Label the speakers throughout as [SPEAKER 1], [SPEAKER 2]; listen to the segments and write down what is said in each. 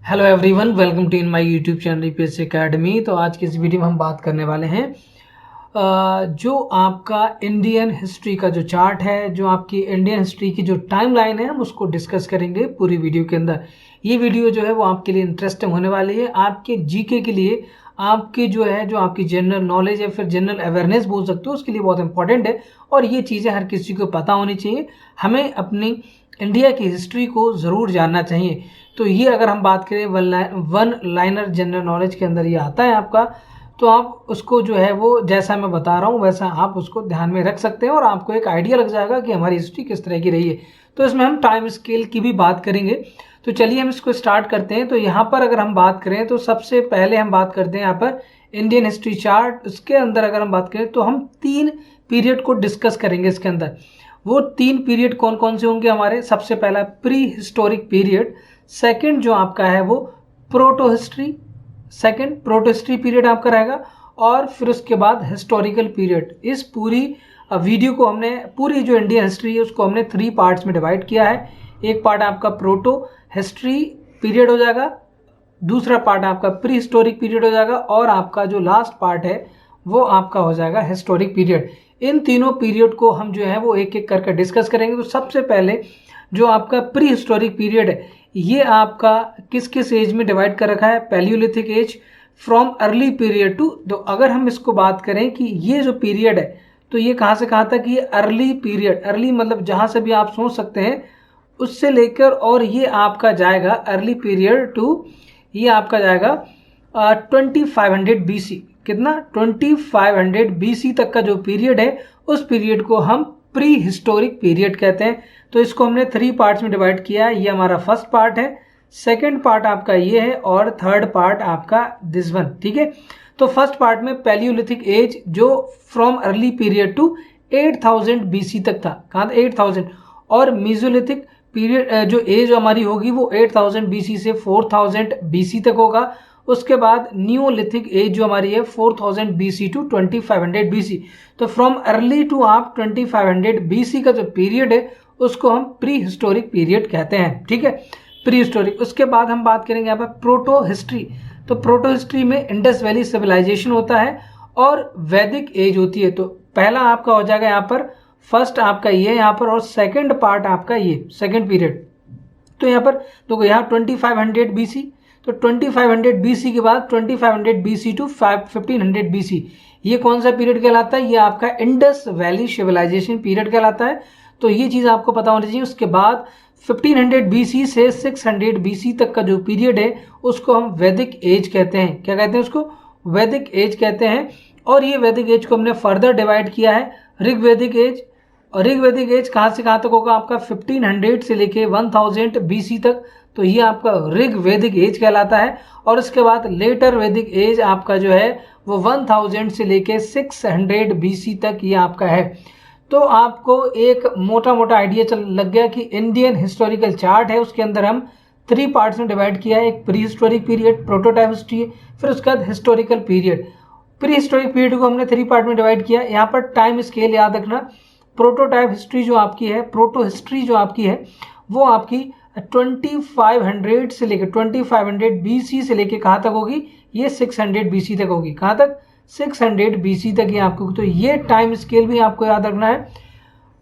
[SPEAKER 1] Hello everyone, welcome to in my YouTube channel UPSC academy. तो आज की इस वीडियो में हम बात करने वाले हैं जो आपका इंडियन हिस्ट्री का जो चार्ट है, जो आपकी इंडियन हिस्ट्री की जो टाइमलाइन है, हम उसको डिस्कस करेंगे पूरी वीडियो के अंदर। ये वीडियो जो है वो आपके लिए इंटरेस्टिंग होने वाली है, आपके जीके के लिए, आपके जो है जो आपकी जनरल नॉलेज है, फिर जनरल अवेयरनेस बोल सकते हो, उसके लिए बहुत इंपॉर्टेंट है। और ये चीज़ें हर किसी को पता होनी चाहिए। हमें अपनी इंडिया की हिस्ट्री को ज़रूर जानना चाहिए। तो ये अगर हम बात करें वन लाइनर जनरल नॉलेज के अंदर ये आता है आपका, तो आप उसको जो है वो जैसा मैं बता रहा हूँ वैसा आप उसको ध्यान में रख सकते हैं और आपको एक आइडिया लग जाएगा कि हमारी हिस्ट्री किस तरह की रही है। तो इसमें हम टाइम स्केल की भी बात करेंगे। तो चलिए हम इसको स्टार्ट करते हैं। तो यहाँ पर अगर हम बात करें तो सबसे पहले हम बात करते हैं यहाँ पर इंडियन हिस्ट्री चार्ट। उसके अंदर अगर हम बात करें तो हम 3 पीरियड को डिस्कस करेंगे इसके अंदर। वो 3 पीरियड कौन कौन से होंगे हमारे? सबसे पहला प्री हिस्टोरिक पीरियड, सेकंड जो आपका है वो proto history, second proto history period आपका रहेगा, और फिर उसके बाद हिस्टोरिकल पीरियड। इस पूरी वीडियो को हमने, पूरी जो इंडियन हिस्ट्री है उसको हमने 3 पार्ट्स में डिवाइड किया है। एक पार्ट आपका प्रोटो हिस्ट्री पीरियड हो जाएगा, दूसरा पार्ट आपका प्री हिस्टोरिक पीरियड हो जाएगा, और आपका जो लास्ट पार्ट है वो आपका हो जाएगा हिस्टोरिक पीरियड। इन तीनों पीरियड को हम जो है वो एक एक करके डिस्कस करेंगे। तो सबसे पहले जो आपका प्री हिस्टोरिक पीरियड है, ये आपका किस किस एज में डिवाइड कर रखा है? Paleolithic age from early period to. तो अगर हम इसको बात करें कि ये जो पीरियड है, तो ये कहाँ से कहाँ तक? ये अर्ली पीरियड, अर्ली मतलब जहाँ से भी आप सोच सकते हैं उससे लेकर, और ये आपका जाएगा अर्ली पीरियड टू, ये आपका जाएगा 2500 BC। कितना? 2500 BC तक का जो पीरियड है, उस पीरियड को हम प्री हिस्टोरिक पीरियड कहते हैं। तो इसको हमने 3 पार्ट्स में डिवाइड किया है। ये हमारा फर्स्ट पार्ट है, सेकंड पार्ट आपका ये है, और थर्ड पार्ट आपका दिस वन। ठीक है। तो फर्स्ट पार्ट में पैलियोलिथिक एज जो from early period to 8000 BC तक था। कहाँ था? 8000। और मीजोलिथिक पीरियड जो एज हमारी होगी वो 8000 BC से 4000 BC तक होगा। उसके बाद न्यूलिथिक एज जो हमारी है 4000 BC टू 2500 BC। तो फ्रॉम अर्ली टू आप 2500 BC का जो पीरियड है उसको हम प्री हिस्टोरिक पीरियड कहते हैं। ठीक है, प्री हिस्टोरिक। उसके बाद हम बात करेंगे यहाँ पर प्रोटो हिस्ट्री। तो प्रोटो हिस्ट्री में इंडस वैली सिविलाइजेशन होता है और वैदिक एज होती है। तो पहला आपका हो जाएगा यहाँ पर, फर्स्ट आपका ये यहाँ पर, और सेकंड पार्ट आपका ये सेकंड पीरियड। तो यहाँ पर देखो, यहाँ 2500 BC, तो 2500 BC के बाद 2500 BC टू 1500 BC, ये कौन सा पीरियड कहलाता है? ये आपका इंडस वैली सिविलाइजेशन पीरियड कहलाता है। तो ये चीज़ आपको पता होनी चाहिए। उसके बाद 1500 BC से 600 BC तक का जो पीरियड है उसको हम वैदिक एज कहते हैं। क्या कहते हैं उसको? वैदिक एज कहते हैं। और ये वैदिक एज को हमने फर्दर डिवाइड किया है ऋग्वैदिक एज। और ऋग्वैदिक एज कहाँ से कहाँ तक होगा आपका? 1500 से लेके 1000 BC तक। तो ये आपका ऋग्वैदिक एज कहलाता है। और उसके बाद लेटर वैदिक एज आपका जो है वो 1000 से लेके 600 BC तक ये आपका है। तो आपको एक मोटा मोटा आइडिया लग गया कि इंडियन हिस्टोरिकल चार्ट है, उसके अंदर हम 3 पार्ट्स में डिवाइड किया है। एक pre historic period, prototype history, फिर उसके बाद historical period. Pre historic period को हमने 3 पार्ट में डिवाइड किया। यहाँ पर टाइम स्केल याद रखना, प्रोटोटाइप हिस्ट्री जो आपकी है, प्रोटो हिस्ट्री जो आपकी है वो आपकी 2500 से लेकर 2500 BC से लेकर कहाँ तक होगी? ये 600 BC तक होगी। कहाँ तक? 600 BC तक ये आपको। तो ये टाइम स्केल भी आपको याद रखना है।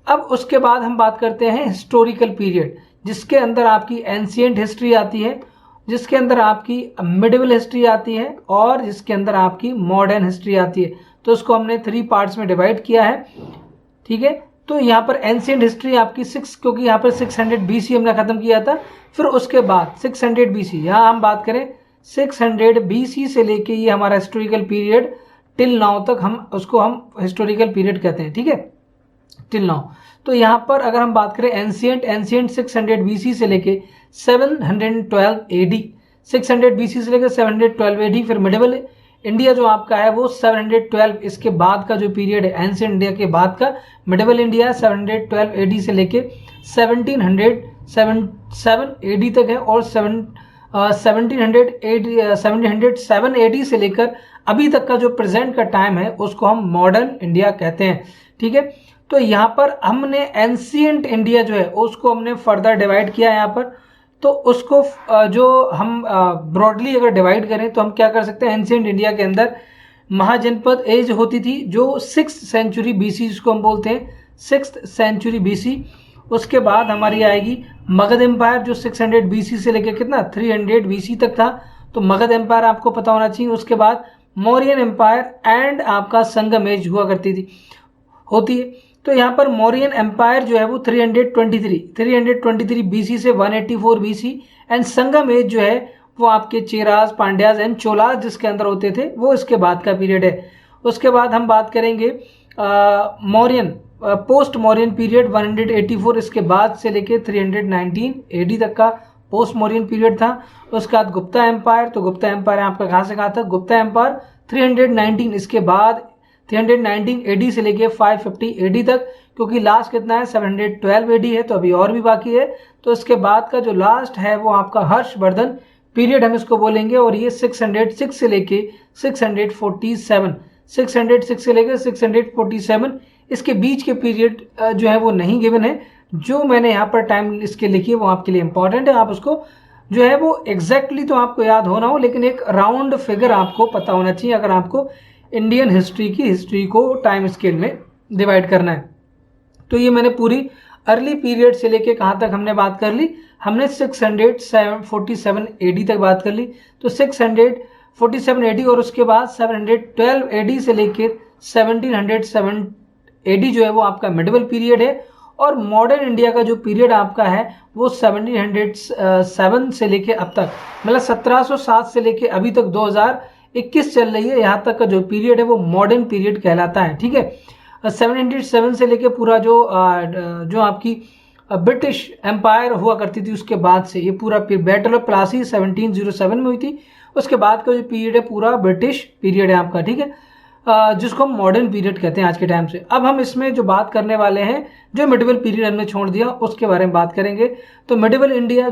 [SPEAKER 1] अब उसके बाद हम बात करते हैं हिस्टोरिकल पीरियड, जिसके अंदर आपकी एंशिएंट हिस्ट्री आती है, जिसके अंदर आपकी मिडिवल हिस्ट्री आती है, और जिसके अंदर आपकी मॉडर्न हिस्ट्री आती है। तो उसको हमने 3 पार्ट्स में डिवाइड किया है। ठीक है। तो यहाँ पर एंशिएंट हिस्ट्री आपकी 6, क्योंकि यहाँ पर 600 BC हमने खत्म किया था। फिर उसके बाद 600 BC, यहाँ हम बात करें 600 BC से लेके ये हमारा हिस्टोरिकल पीरियड टिल नाउ तक, हम उसको हम हिस्टोरिकल पीरियड कहते हैं। ठीक है, टिल नाउ। तो यहाँ पर अगर हम बात करें एंशिएंट 600 BC से लेके 712 AD, 600 BC से लेकर 712 AD। फिर मिडिवल इंडिया जो आपका है वो 712, इसके बाद का जो पीरियड है एंशिएंट इंडिया के बाद का मिडिवल इंडिया 712 AD से लेके 1707 AD तक है। और 1707 AD से लेकर अभी तक का जो प्रेजेंट का टाइम है उसको हम मॉडर्न इंडिया कहते हैं। ठीक है। तो यहाँ पर हमने एंशिएंट इंडिया जो है उसको हमने फर्दर डिवाइड किया यहाँ पर तो उसको जो हम ब्रॉडली अगर डिवाइड करें तो हम क्या कर सकते हैं, एंशिएंट इंडिया के अंदर महाजनपद एज होती थी जो 6th सेंचुरी बीसी, जिसको हम बोलते हैं 6th सेंचुरी बीसी। उसके बाद हमारी आएगी मगध एम्पायर जो 600 बीसी से लेकर कितना 300 बीसी तक था, तो मगध एम्पायर आपको पता होना चाहिए। उसके बाद मौर्यन एम्पायर एंड आपका संगम एज हुआ करती थी, होती है। तो यहाँ पर मौर्यन एम्पायर जो है वो 323 बीसी से 184 बीसी, एंड संगम एज जो है वो आपके चेराज, पांड्याज एंड चोलाज जिसके अंदर होते थे, वो इसके बाद का पीरियड है। उसके बाद हम बात करेंगे मौर्यन पोस्ट मौर्यन पीरियड 184, इसके बाद से लेके 319 एडी तक का पोस्ट मौर्यन पीरियड था। उसके बाद गुप्ता एम्पायर, तो गुप्ता एम्पायर आपका कहाँ से कहाँ था, गुप्ता एम्पायर 319, इसके बाद 319 एडी से लेके 550 एडी तक, क्योंकि लास्ट कितना है 712 एडी है, तो अभी और भी बाकी है। तो इसके बाद का जो लास्ट है वो आपका हर्षवर्धन पीरियड हम इसको बोलेंगे, और ये 606 से लेके 647, 606 से लेके 647 इसके बीच के पीरियड जो है वो नहीं गिवन है। जो मैंने यहाँ पर टाइम इसके लिखी है वो आपके लिए इंपॉर्टेंट है, आप उसको जो है वो एग्जैक्टली तो आपको याद होना हो, लेकिन एक राउंड फिगर आपको पता होना चाहिए अगर आपको इंडियन हिस्ट्री की हिस्ट्री को टाइम स्केल में डिवाइड करना है। तो ये मैंने पूरी अर्ली पीरियड से लेके कहाँ तक हमने बात कर ली, हमने 647 एडी तक बात कर ली। तो 647 एडी और उसके बाद 712 एडी से लेके 1707 एडी जो है वो आपका मिडिवल पीरियड है, और मॉडर्न इंडिया का जो पीरियड आपका है वो 1707 से लेके अब तक, मतलब 1707 से लेके अभी तक 2021 चल रही है, यहाँ तक का जो पीरियड है वो मॉडर्न पीरियड कहलाता है। ठीक है, 707 से लेके पूरा जो आपकी ब्रिटिश एम्पायर हुआ करती थी, उसके बाद से ये पूरा बैटल ऑफ प्लासी 1707 में हुई थी, उसके बाद का जो पीरियड है पूरा ब्रिटिश पीरियड है आपका। ठीक है, जिसको हम मॉडर्न पीरियड कहते हैं आज के टाइम से। अब हम इसमें जो बात करने वाले हैं, जो मिडिवल पीरियड हमने छोड़ दिया उसके बारे में बात करेंगे। तो मिडिवल इंडिया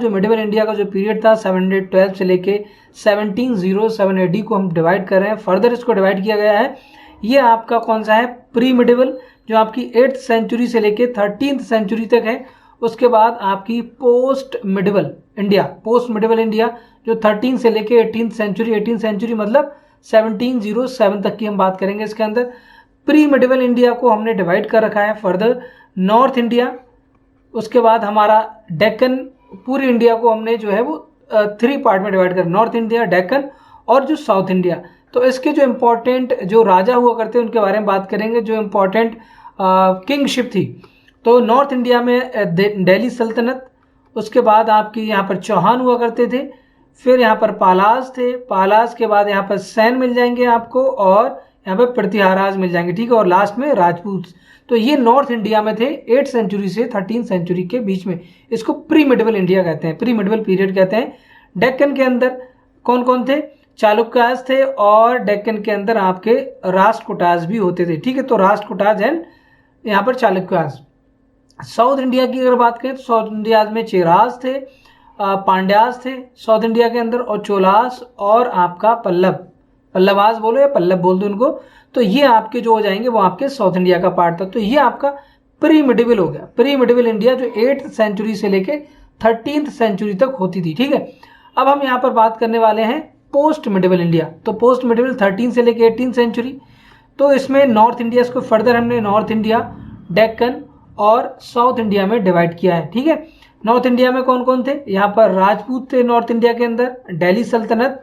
[SPEAKER 1] का जो पीरियड था 712 से लेके 1707 एडी को हम डिवाइड कर रहे हैं, फर्दर इसको डिवाइड किया गया है। ये आपका कौन सा है, प्री मिडिवल, जो आपकी 8th सेंचुरी से लेके 13th सेंचुरी तक है। उसके बाद आपकी पोस्ट मिडिवल इंडिया जो 13 से लेके 18th सेंचुरी मतलब 1707 तक की हम बात करेंगे इसके अंदर। प्री मिडिवल इंडिया को हमने डिवाइड कर रखा है फर्दर नॉर्थ इंडिया, उसके बाद हमारा डेक्कन, पूरी इंडिया को हमने जो है वो 3 पार्ट में डिवाइड कर, नॉर्थ इंडिया, डेक्कन और जो साउथ इंडिया। तो इसके जो इम्पोर्टेंट जो राजा हुआ करते हैं उनके बारे में बात करेंगे, जो इम्पोर्टेंट किंगशिप थी। तो नॉर्थ इंडिया में दिल्ली सल्तनत, उसके बाद आपकी यहाँ पर चौहान हुआ करते थे, फिर यहाँ पर पालाज थे, पालाज के बाद यहाँ पर सैन मिल जाएंगे आपको, और यहाँ पर प्रतिहाराज मिल जाएंगे। ठीक है, और लास्ट में राजपूत। तो ये नॉर्थ इंडिया में थे 8th सेंचुरी से 13th सेंचुरी के बीच में, इसको प्री मिडिवल इंडिया कहते हैं, प्री मिडिवल पीरियड कहते हैं। डेक्कन के अंदर कौन कौन थे, चालुक्याज थे, और डेक्कन के अंदर आपके राष्ट्रकूटाज भी होते थे। ठीक है, तो राष्ट्रकूटाज एंड यहाँ पर चालुक्याज। साउथ इंडिया की अगर बात करें तो साउथ इंडिया में चेराज थे, पांड्याज थे साउथ इंडिया के अंदर, और चोलास और आपका पल्लवाज बोलो या पल्लव बोल दो उनको। तो ये आपके जो हो जाएंगे वो आपके साउथ इंडिया का पार्ट था। तो ये आपका प्री मिडिवल हो गया, प्री मिडिवल इंडिया जो 8th सेंचुरी से लेके 13th सेंचुरी तक होती थी। ठीक है, अब हम यहाँ पर बात करने वाले हैं पोस्ट मिडिवल इंडिया। तो पोस्ट मिडिवल 13 से लेके 18th सेंचुरी। तो इसमें नॉर्थ इंडिया, इसको फर्दर हमने नॉर्थ इंडिया, डेक्कन और साउथ इंडिया में डिवाइड किया है। ठीक है, नॉर्थ इंडिया में कौन कौन थे, यहाँ पर राजपूत थे नॉर्थ इंडिया के अंदर, दिल्ली सल्तनत,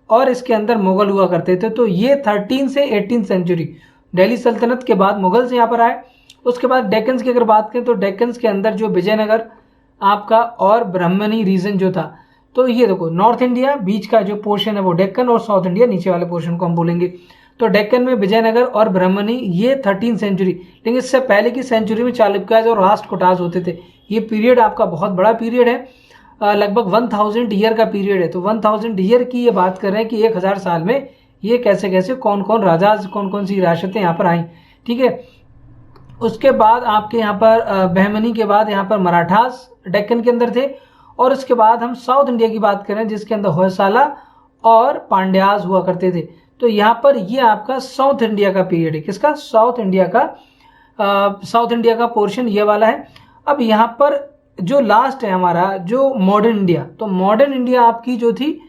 [SPEAKER 1] और इसके अंदर मुगल हुआ करते थे। तो ये 13 से 18th सेंचुरी, दिल्ली सल्तनत के बाद मुगल से यहाँ पर आए। उसके बाद डेक्कन्स की अगर बात करें तो डेक्कन्स के अंदर जो विजयनगर आपका और ब्राह्मणी रीजन जो था, तो ये देखो नॉर्थ इंडिया बीच का जो पोर्शन है वो डेक्कन, और साउथ इंडिया नीचे वाले पोर्शन को हम बोलेंगे। तो डेक्कन में विजयनगर और ब्राह्मणी ये 13th सेंचुरी, लेकिन इससे पहले की सेंचुरी में चालुक्याज और राष्ट्रकूटाज होते थे। ये पीरियड आपका बहुत बड़ा पीरियड है, लगभग 1000 ईयर का पीरियड है। तो 1000 ईयर की ये बात कर रहे हैं कि 1000 साल में ये कैसे कैसे कौन कौन राजा, कौन कौन सी रियासतें यहाँ पर आई। ठीक है, उसके बाद आपके यहाँ पर बहमनी के बाद यहाँ पर मराठास डेक्कन के अंदर थे, और उसके बाद हम साउथ इंडिया की बात करें जिसके अंदर होयसाला और पांड्याज हुआ करते थे। तो यहाँ पर ये आपका साउथ इंडिया का पीरियड है, किसका, साउथ इंडिया का पोर्शन ये वाला है। अब यहाँ पर जो लास्ट है हमारा जो मॉडर्न इंडिया, तो मॉडर्न इंडिया आपकी जो थी,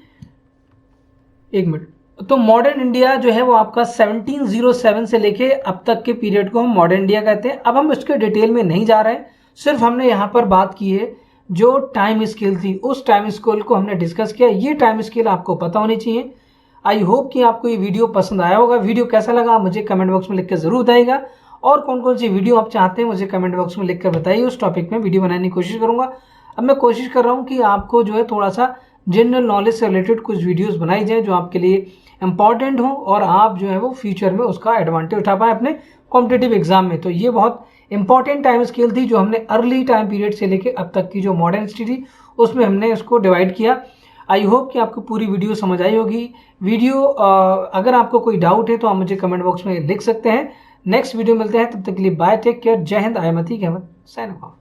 [SPEAKER 1] एक मिनट, तो मॉडर्न इंडिया जो है वो आपका 1707 से लेके अब तक के पीरियड को हम मॉडर्न इंडिया कहते हैं। अब हम इसके डिटेल में नहीं जा रहे हैं, सिर्फ हमने यहाँ पर बात की है जो टाइम स्केल थी, उस टाइम स्केल को हमने डिस्कस किया। ये टाइम स्केल आपको पता होनी चाहिए। आई होप कि आपको ये वीडियो पसंद आया होगा। वीडियो कैसा लगा मुझे कमेंट बॉक्स में लिख कर जरूर बताइएगा, और कौन कौन सी वीडियो आप चाहते हैं मुझे कमेंट बॉक्स में लिख कर बताइए, उस टॉपिक में वीडियो बनाने की कोशिश करूंगा। अब मैं कोशिश कर रहा हूँ कि आपको जो है थोड़ा सा जनरल नॉलेज से रिलेटेड कुछ वीडियोस बनाई जाए जो आपके लिए इंपॉर्टेंट हो, और आप जो है वो फ्यूचर में उसका एडवांटेज उठा पाए अपने कॉम्पिटेटिव एग्जाम में। तो ये बहुत इंपॉर्टेंट टाइम स्केल थी जो हमने अर्ली टाइम पीरियड से लेके अब तक की जो मॉडर्न हिस्ट्री थी उसमें हमने इसको डिवाइड किया। आई होप कि आपको पूरी वीडियो समझ आई होगी। वीडियो अगर आपको कोई डाउट है तो आप मुझे कमेंट बॉक्स में लिख सकते हैं। नेक्स्ट वीडियो मिलते हैं, तब तक के लिए bye, take care, Jai Hind. I am Atiq Ahmed, sign of.